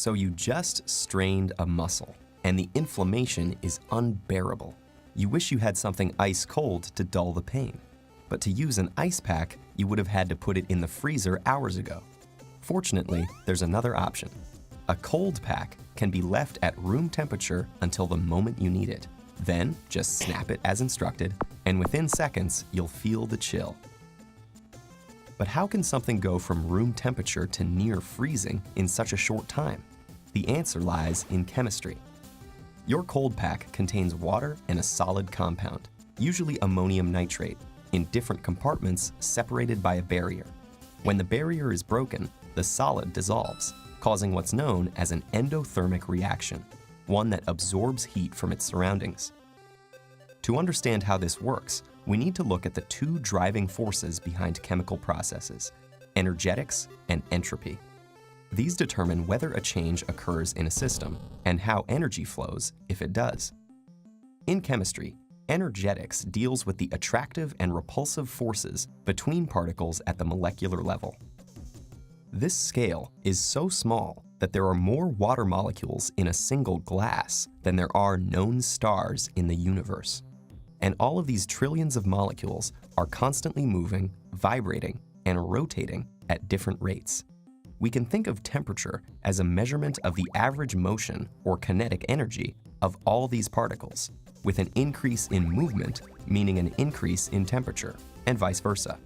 So you just strained a muscle, and the inflammation is unbearable. You wish you had something ice cold to dull the pain. But to use an ice pack, you would have had to put it in the freezer hours ago. Fortunately, there's another option. A cold pack can be left at room temperature until the moment you need it. Then, just snap it as instructed, and within seconds, you'll feel the chill. But how can something go from room temperature to near freezing in such a short time? The answer lies in chemistry. Your cold pack contains water and a solid compound, usually ammonium nitrate, in different compartments separated by a barrier. When the barrier is broken, the solid dissolves, causing what's known as an endothermic reaction, one that absorbs heat from its surroundings. To understand how this works, we need to look at the two driving forces behind chemical processes, energetics and entropy. These determine whether a change occurs in a system and how energy flows if it does. In chemistry, energetics deals with the attractive and repulsive forces between particles at the molecular level. This scale is so small that there are more water molecules in a single glass than there are known stars in the universe. And all of these trillions of molecules are constantly moving, vibrating, and rotating at different rates. We can think of temperature as a measurement of the average motion or kinetic energy of all these particles, with an increase in movement meaning an increase in temperature, and vice versa.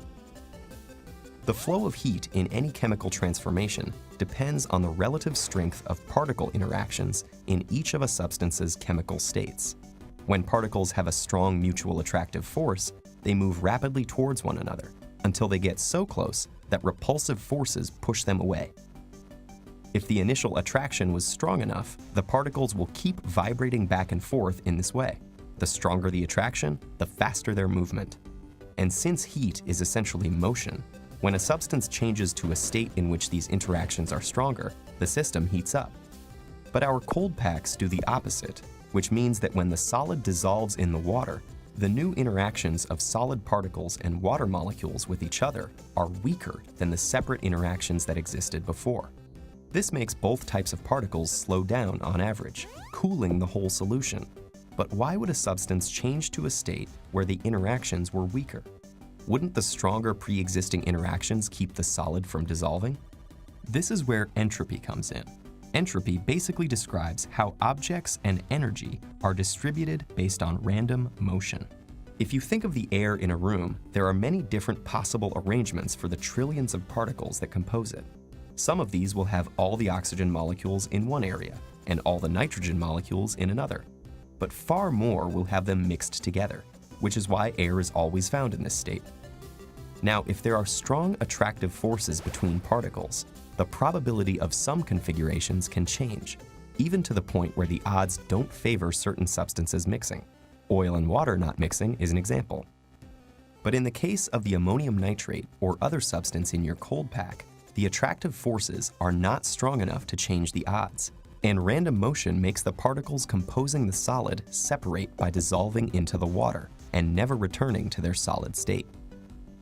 The flow of heat in any chemical transformation depends on the relative strength of particle interactions in each of a substance's chemical states. When particles have a strong mutual attractive force, they move rapidly towards one another until they get so close that repulsive forces push them away. If the initial attraction was strong enough, the particles will keep vibrating back and forth in this way. The stronger the attraction, the faster their movement. And since heat is essentially motion, when a substance changes to a state in which these interactions are stronger, the system heats up. But our cold packs do the opposite, which means that when the solid dissolves in the water, the new interactions of solid particles and water molecules with each other are weaker than the separate interactions that existed before. This makes both types of particles slow down on average, cooling the whole solution. But why would a substance change to a state where the interactions were weaker? Wouldn't the stronger pre-existing interactions keep the solid from dissolving? This is where entropy comes in. Entropy basically describes how objects and energy are distributed based on random motion. If you think of the air in a room, there are many different possible arrangements for the trillions of particles that compose it. Some of these will have all the oxygen molecules in one area and all the nitrogen molecules in another. But far more will have them mixed together, which is why air is always found in this state. Now, if there are strong attractive forces between particles, the probability of some configurations can change, even to the point where the odds don't favor certain substances mixing. Oil and water not mixing is an example. But in the case of the ammonium nitrate or other substance in your cold pack, the attractive forces are not strong enough to change the odds, and random motion makes the particles composing the solid separate by dissolving into the water and never returning to their solid state.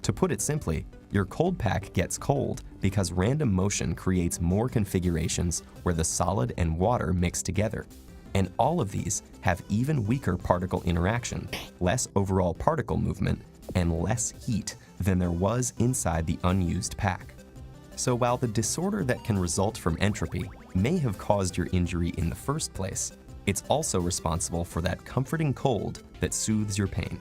To put it simply, your cold pack gets cold because random motion creates more configurations where the solid and water mix together. And all of these have even weaker particle interaction, less overall particle movement, and less heat than there was inside the unused pack. So while the disorder that can result from entropy may have caused your injury in the first place, it's also responsible for that comforting cold that soothes your pain.